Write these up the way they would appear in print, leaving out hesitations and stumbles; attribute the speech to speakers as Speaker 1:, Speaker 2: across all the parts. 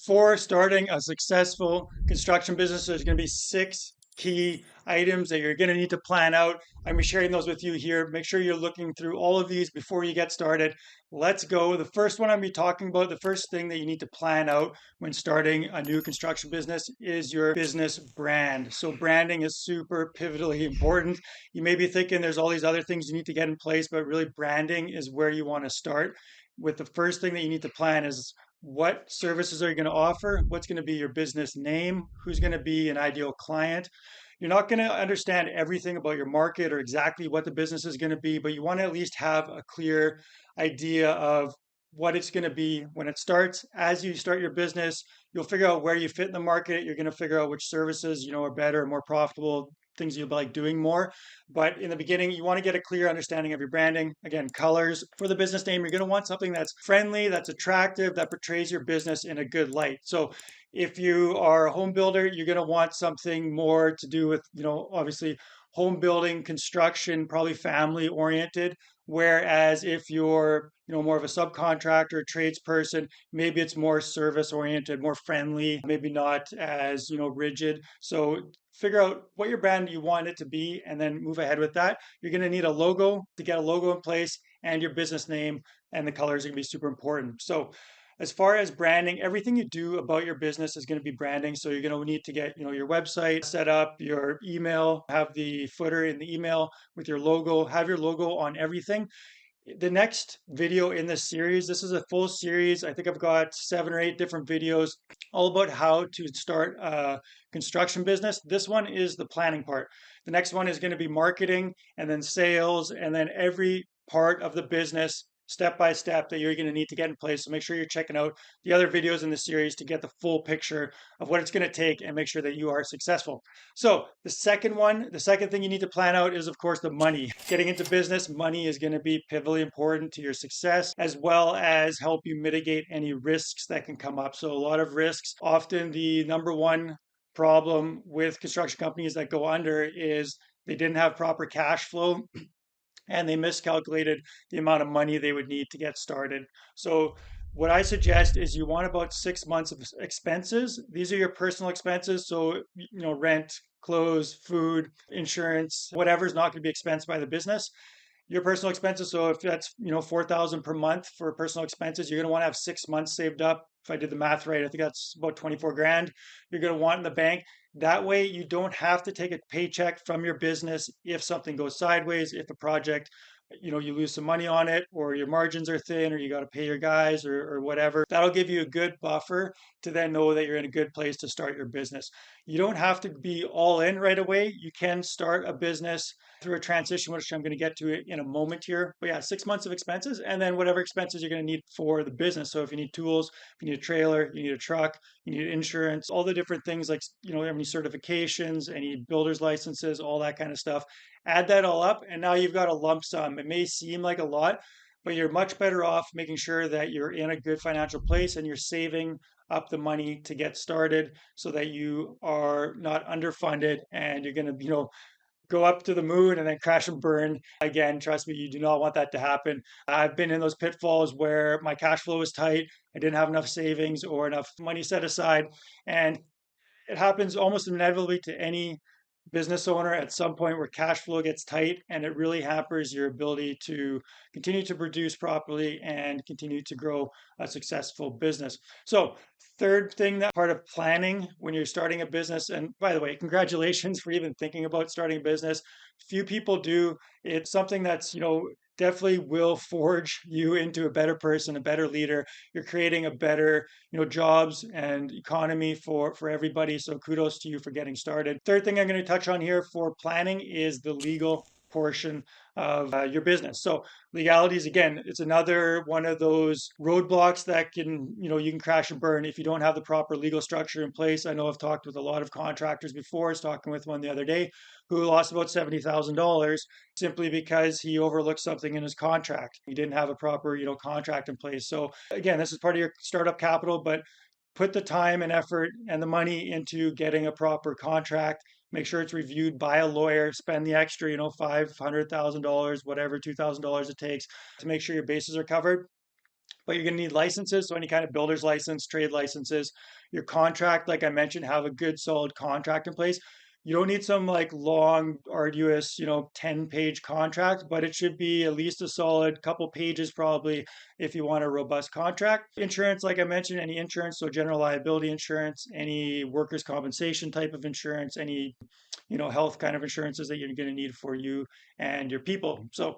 Speaker 1: For starting a successful construction business, there's going to be six key items that you're going to need to plan out. I'm going to be sharing those with you here. Make sure you're looking through all of these before you get started. Let's go. The first one I'm going to be talking about, the first thing that you need to plan out when starting a new construction business is your business brand. So branding is super pivotally important. You may be thinking there's all these other things you need to get in place, but really branding is where you want to start. With the first thing that you need to plan is what services are you going to offer? What's going to be your business name? Who's going to be an ideal client? You're not going to understand everything about your market or exactly what the business is going to be, but you want to at least have a clear idea of what it's going to be when it starts. As you start your business, you'll figure out where you fit in the market. You're going to figure out which services, are better, more profitable, things you'll like doing more. But in the beginning, you want to get a clear understanding of your branding. Again, colors for the business name, you're going to want something that's friendly, that's attractive, that portrays your business in a good light. So if you are a home builder, you're going to want something more to do with, obviously home building, construction, probably family oriented. Whereas if you're, more of a subcontractor, tradesperson, maybe it's more service oriented, more friendly, maybe not as, rigid. So figure out what your brand you want it to be and then move ahead with that. You're going to need a logo to get a logo in place and your business name, and the colors are going to be super important. So as far as branding, everything you do about your business is going to be branding. So you're going to need to get, your website set up, your email, have the footer in the email with your logo, have your logo on everything. The next video in this series, this is a full series. I think I've got 7 or 8 different videos all about how to start a construction business. This one is the planning part. The next one is going to be marketing and then sales and then every part of the business step by step that you're going to need to get in place. So make sure you're checking out the other videos in the series to get the full picture of what it's going to take and make sure that you are successful. So the second thing you need to plan out is, of course, the money. Getting into business, money is going to be pivotally important to your success, as well as help you mitigate any risks that can come up. So a lot of risks, often the number one problem with construction companies that go under is they didn't have proper cash flow and they miscalculated the amount of money they would need to get started. So what I suggest is you want about 6 months of expenses. These are your personal expenses. So, rent, clothes, food, insurance, whatever is not going to be expensed by the business. Your personal expenses. So if that's, 4,000 per month for personal expenses, you're going to want to have 6 months saved up. If I did the math right, I think that's about 24 grand you're going to want in the bank. That way you don't have to take a paycheck from your business if something goes sideways, if a project, you lose some money on it, or your margins are thin, or you got to pay your guys, or whatever. That'll give you a good buffer to then know that you're in a good place to start your business. You don't have to be all in right away. You can start a business through a transition, which I'm going to get to in a moment here. But yeah, 6 months of expenses, and then whatever expenses you're going to need for the business. So if you need tools, if you need a trailer, you need a truck, you need insurance, all the different things like, any certifications, any builder's licenses, all that kind of stuff. Add that all up, and now you've got a lump sum. It may seem like a lot, but you're much better off making sure that you're in a good financial place and you're saving up the money to get started so that you are not underfunded and you're going to, go up to the moon and then crash and burn again. Trust me, you do not want that to happen. I've been in those pitfalls where my cash flow was tight, I didn't have enough savings or enough money set aside, and it happens almost inevitably to any business owner at some point where cash flow gets tight, and it really hampers your ability to continue to produce properly and continue to grow a successful business. So third thing, that part of planning when you're starting a business, and by the way, congratulations for even thinking about starting a business. Few people do. It's something that's, definitely will forge you into a better person, a better leader. You're creating a better, jobs and economy for everybody. So kudos to you for getting started. Third thing I'm going to touch on here for planning is the legal portion of your business. So legalities, again, it's another one of those roadblocks that can, you can crash and burn if you don't have the proper legal structure in place. I know I've talked with a lot of contractors before. I was talking with one the other day who lost about $70,000 simply because he overlooked something in his contract. He didn't have a proper, contract in place. So again, this is part of your startup capital, but put the time and effort and the money into getting a proper contract. Make sure it's reviewed by a lawyer. Spend the extra, $500,000, whatever, $2,000 it takes to make sure your bases are covered. but you're going to need licenses. So any kind of builder's license, trade licenses, your contract, like I mentioned, have a good solid contract in place. You don't need some like long, arduous, 10-page contract, but it should be at least a solid couple pages probably if you want a robust contract. Insurance, like I mentioned, any insurance, so general liability insurance, any workers' compensation type of insurance, any, health kind of insurances that you're going to need for you and your people. So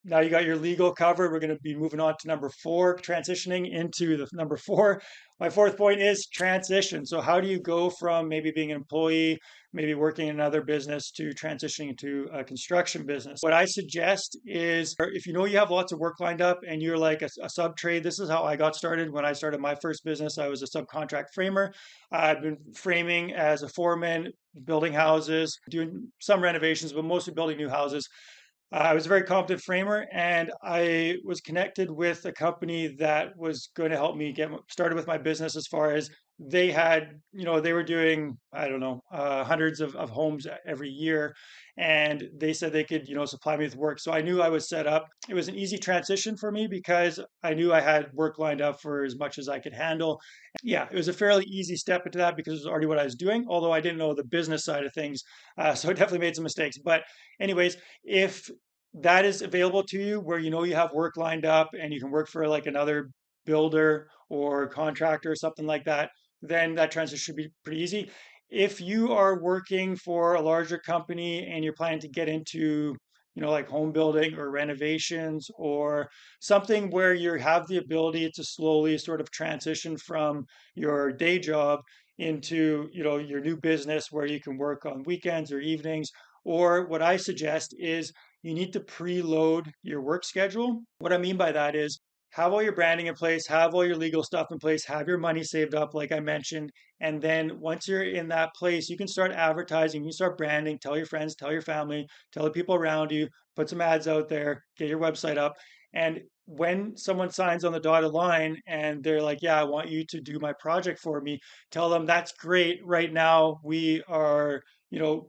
Speaker 1: now you got your legal covered. We're going to be moving on to number four, transitioning into the number four. My fourth point is transition. So how do you go from maybe being an employee, maybe working in another business to transitioning to a construction business? What I suggest is if you know you have lots of work lined up and you're like a sub trade, this is how I got started. When I started my first business, I was a subcontract framer. I've been framing as a foreman, building houses, doing some renovations, but mostly building new houses. I was a very competent framer, and I was connected with a company that was going to help me get started with my business. As far as they had, they were doing, I don't know, hundreds of homes every year, and they said they could, supply me with work. So I knew I was set up. It was an easy transition for me because I knew I had work lined up for as much as I could handle. Yeah, it was a fairly easy step into that because it was already what I was doing, although I didn't know the business side of things. So I definitely made some mistakes. But anyways, if that is available to you where you know you have work lined up and you can work for like another builder or contractor or something like that, then that transition should be pretty easy. If you are working for a larger company and you're planning to get into, like home building or renovations or something where you have the ability to slowly sort of transition from your day job into, your new business where you can work on weekends or evenings, or what I suggest is you need to preload your work schedule. What I mean by that is have all your branding in place, have all your legal stuff in place, have your money saved up, like I mentioned. And then once you're in that place, you can start advertising, you can start branding, tell your friends, tell your family, tell the people around you, put some ads out there, get your website up. And when someone signs on the dotted line and they're like, yeah, I want you to do my project for me, tell them that's great. Right now, you know,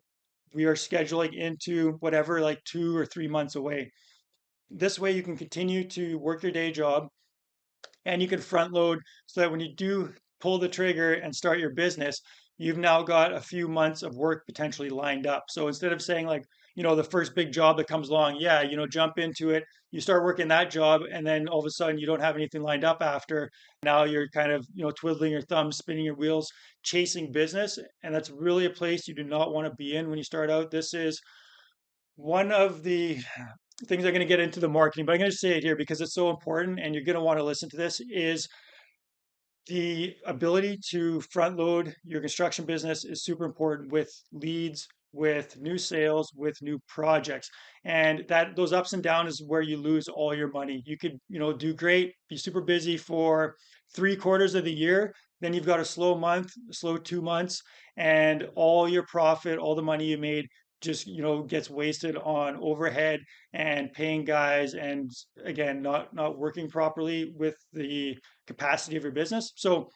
Speaker 1: we are scheduling into whatever, like 2 or 3 months away. This way, you can continue to work your day job and you can front load so that when you do pull the trigger and start your business, you've now got a few months of work potentially lined up. So instead of saying like, the first big job that comes along, yeah, jump into it, you start working that job, and then all of a sudden you don't have anything lined up after. Now you're kind of, twiddling your thumbs, spinning your wheels, chasing business. And that's really a place you do not want to be in when you start out. This is one of the things I'm going to get into the marketing, but I'm going to say it here because it's so important and you're going to want to listen to this is the ability to front load your construction business is super important with leads, with new sales, with new projects. And that those ups and downs is where you lose all your money. You could, do great, be super busy for 3 quarters of the year. Then you've got a slow month, a slow 2 months, and all your profit, all the money you made just, gets wasted on overhead and paying guys and again, not working properly with the capacity of your business. So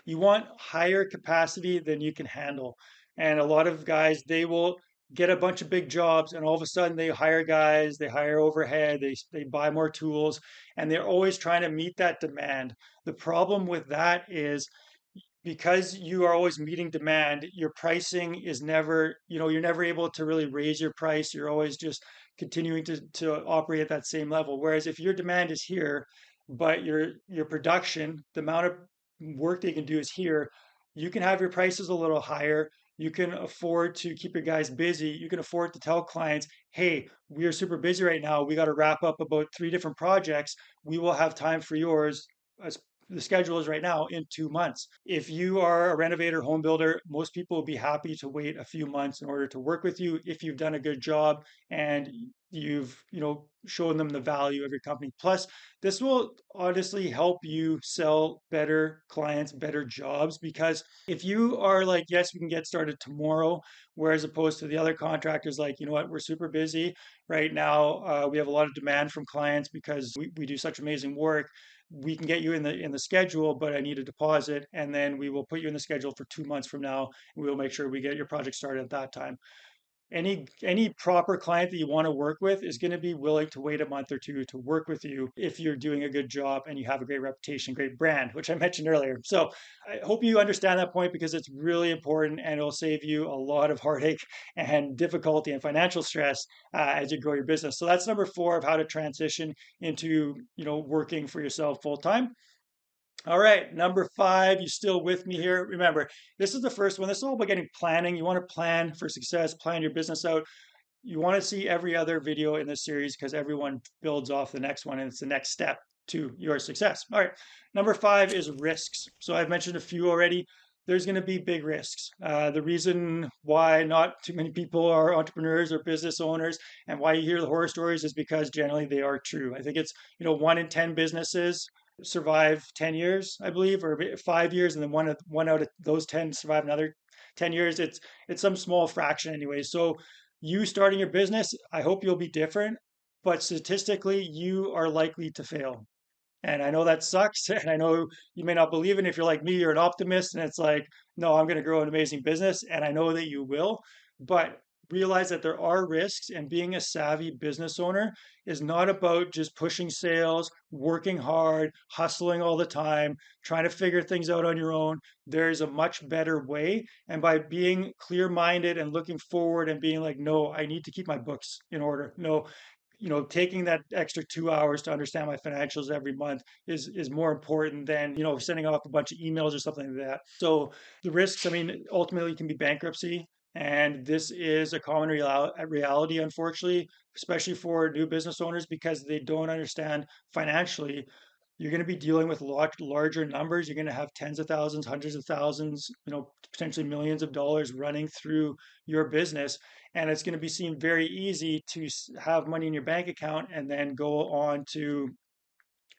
Speaker 1: you want higher capacity than you can handle. And a lot of guys, they will get a bunch of big jobs and all of a sudden they hire guys, they hire overhead, they buy more tools, and they're always trying to meet that demand. The problem with that is because you are always meeting demand, your pricing is never, you're never able to really raise your price. You're always just continuing to operate at that same level. Whereas if your demand is here, but your production, the amount of work they can do is here, you can have your prices a little higher. You can afford to keep your guys busy. You can afford to tell clients, hey, we are super busy right now. We got to wrap up about 3 different projects. We will have time for yours as the schedule is right now in 2 months. If you are a renovator, home builder, most people will be happy to wait a few months in order to work with you if you've done a good job and you've, shown them the value of your company. Plus, this will honestly help you sell better clients, better jobs, because if you are like, yes, we can get started tomorrow, whereas opposed to the other contractors, like, you know what, we're super busy right now. We have a lot of demand from clients because we do such amazing work. We can get you in the schedule, but I need a deposit, and then we will put you in the schedule for 2 months from now, and we will make sure we get your project started at that time. any proper client that you want to work with is going to be willing to wait a month or two to work with you if you're doing a good job and you have a great reputation, great brand, which I mentioned earlier. So I hope you understand that point because it's really important and it'll save you a lot of heartache and difficulty and financial stress as you grow your business. So that's number four of how to transition into working for yourself full time. All right, number five, you still with me here? Remember, this is the first one. This is all about getting planning. You want to plan for success, plan your business out. You want to see every other video in this series because everyone builds off the next one and it's the next step to your success. All right, number five is risks. So I've mentioned a few already. There's going to be big risks. The reason why not too many people are entrepreneurs or business owners and why you hear the horror stories is because generally they are true. I think it's, one in 10 businesses survive 10 years, I believe, or 5 years, and then one out of those 10 survive another 10 years. It's some small fraction anyway. So you starting your business, I hope you'll be different, but statistically, you are likely to fail. And I know that sucks. And I know you may not believe it. If you're like me, you're an optimist, and it's like, no, I'm going to grow an amazing business. And I know that you will. But realize that there are risks. And being a savvy business owner is not about just pushing sales, working hard, hustling all the time, trying to figure things out on your own. There's a much better way. And by being clear minded and looking forward and being like, no, I need to keep my books in order. No, taking that extra 2 hours to understand my financials every month is more important than, sending off a bunch of emails or something like that. So the risks, I mean, ultimately can be bankruptcy. And this is a common reality, unfortunately, especially for new business owners because they don't understand financially. You're going to be dealing with larger numbers. You're going to have tens of thousands, hundreds of thousands, potentially millions of dollars running through your business. And it's going to be seen very easy to have money in your bank account and then go on to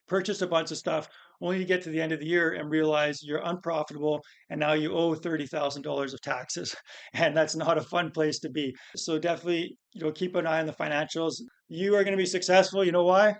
Speaker 1: purchase a bunch of stuff only to get to the end of the year and realize you're unprofitable and now you owe $30,000 of taxes. And that's not a fun place to be. So definitely, keep an eye on the financials. You are going to be successful. You know why?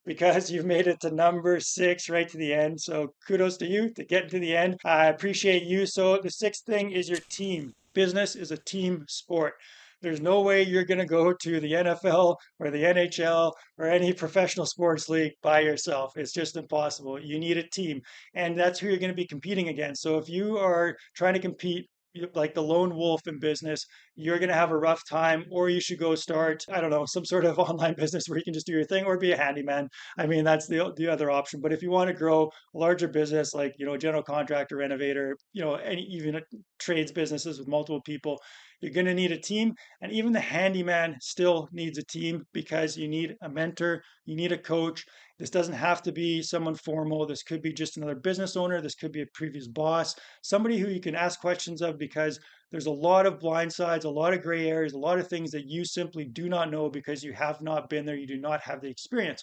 Speaker 1: Because you've made it to number six right to the end. So kudos to you to get to the end. I appreciate you. So the sixth thing is your team. Business is a team sport. There's no way you're going to go to the NFL or the NHL or any professional sports league by yourself. It's just impossible. You need a team, and that's who you're going to be competing against. So if you are trying to compete like the lone wolf in business, you're going to have a rough time, or you should go start, I don't know, some sort of online business where you can just do your thing or be a handyman. I mean, that's the other option. But if you want to grow a larger business, like, general contractor, renovator, any even trades businesses with multiple people, you're going to need a team. And even the handyman still needs a team because you need a mentor, you need a coach. This doesn't have to be someone formal. This could be just another business owner. This could be a previous boss, somebody who you can ask questions of because there's a lot of blind sides, a lot of gray areas, a lot of things that you simply do not know because you have not been there. You do not have the experience.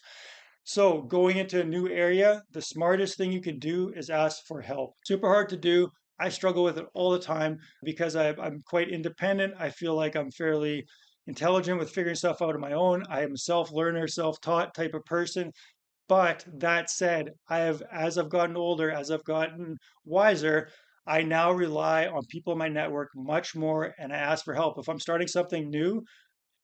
Speaker 1: So going into a new area, the smartest thing you can do is ask for help. Super hard to do. I struggle with it all the time because I'm quite independent. I feel like I'm fairly intelligent with figuring stuff out on my own. I am a self-learner, self-taught type of person. But that said, as I've gotten older, as I've gotten wiser, I now rely on people in my network much more and I ask for help. If I'm starting something new,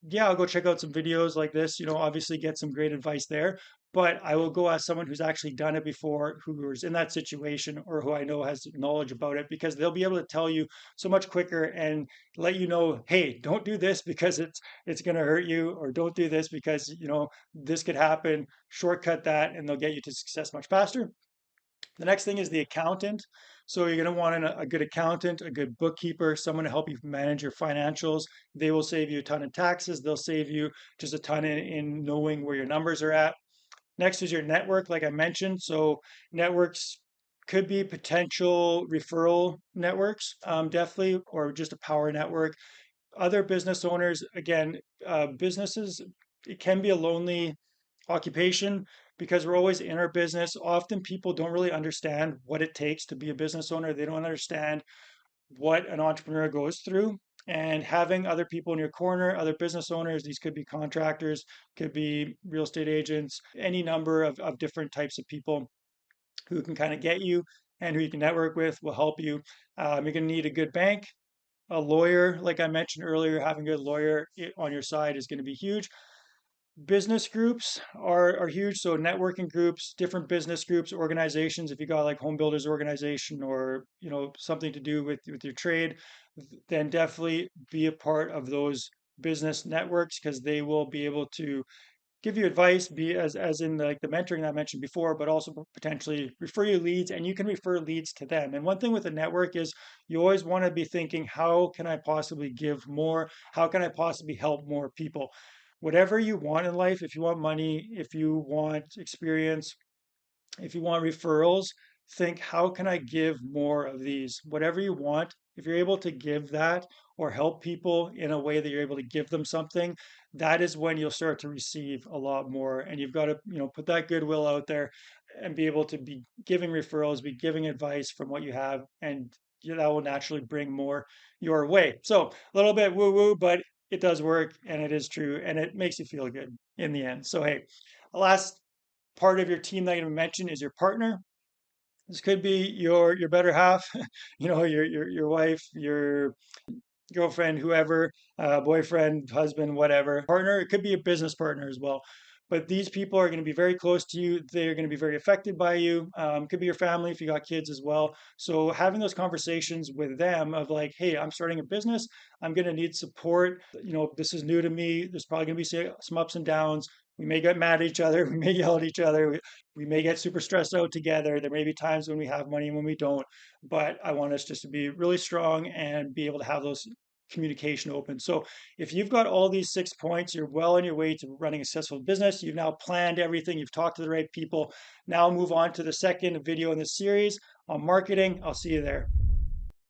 Speaker 1: yeah, I'll go check out some videos like this, obviously get some great advice there. But I will go ask someone who's actually done it before, who was in that situation, or who I know has knowledge about it, because they'll be able to tell you so much quicker and let you know, hey, don't do this because it's going to hurt you, or don't do this because this could happen. Shortcut that, and they'll get you to success much faster. The next thing is the accountant. So you're going to want a good accountant, a good bookkeeper, someone to help you manage your financials. They will save you a ton of taxes. They'll save you just a ton in knowing where your numbers are at. Next is your network, like I mentioned. So networks could be potential referral networks, definitely, or just a power network. Other business owners, again, businesses, it can be a lonely occupation because we're always in our business. Often people don't really understand what it takes to be a business owner. They don't understand what an entrepreneur goes through. And having other people in your corner, other business owners, these could be contractors, could be real estate agents, any number of different types of people who can kind of get you and who you can network with will help you. You're going to need a good bank. A lawyer, like I mentioned earlier, having a good lawyer on your side is going to be huge. Business groups are huge. So networking groups, different business groups, organizations. If you got like home builders organization or something to do with your trade, then definitely be a part of those business networks because they will be able to give you advice, be as in like the mentoring that I mentioned before, but also potentially refer you leads, and you can refer leads to them. And one thing with a network is you always want to be thinking, how can I possibly give more? How can I possibly help more people? Whatever you want in life, if you want money, if you want experience, if you want referrals, think, how can I give more of these? Whatever you want, if you're able to give that or help people in a way that you're able to give them something, that is when you'll start to receive a lot more. And you've got to, put that goodwill out there and be able to be giving referrals, be giving advice from what you have, and that will naturally bring more your way. So a little bit woo woo, but it does work and it is true and it makes you feel good in the end. So hey, last part of your team that I'm going to mention is your partner. This could be your better half, your wife, your girlfriend, whoever, boyfriend, husband, whatever, partner. It could be a business partner as well. But these people are going to be very close to you. They're going to be very affected by you. Could be your family if you got kids as well. So having those conversations with them of like, hey, I'm starting a business. I'm going to need support. This is new to me. There's probably going to be some ups and downs. We may get mad at each other. We may yell at each other. We may get super stressed out together. There may be times when we have money and when we don't. But I want us just to be really strong and be able to have those communication open. So if you've got all these 6 points, you're well on your way to running a successful business. You've now planned everything. You've talked to the right people. Now move on to the second video in the series on marketing. I'll see you there.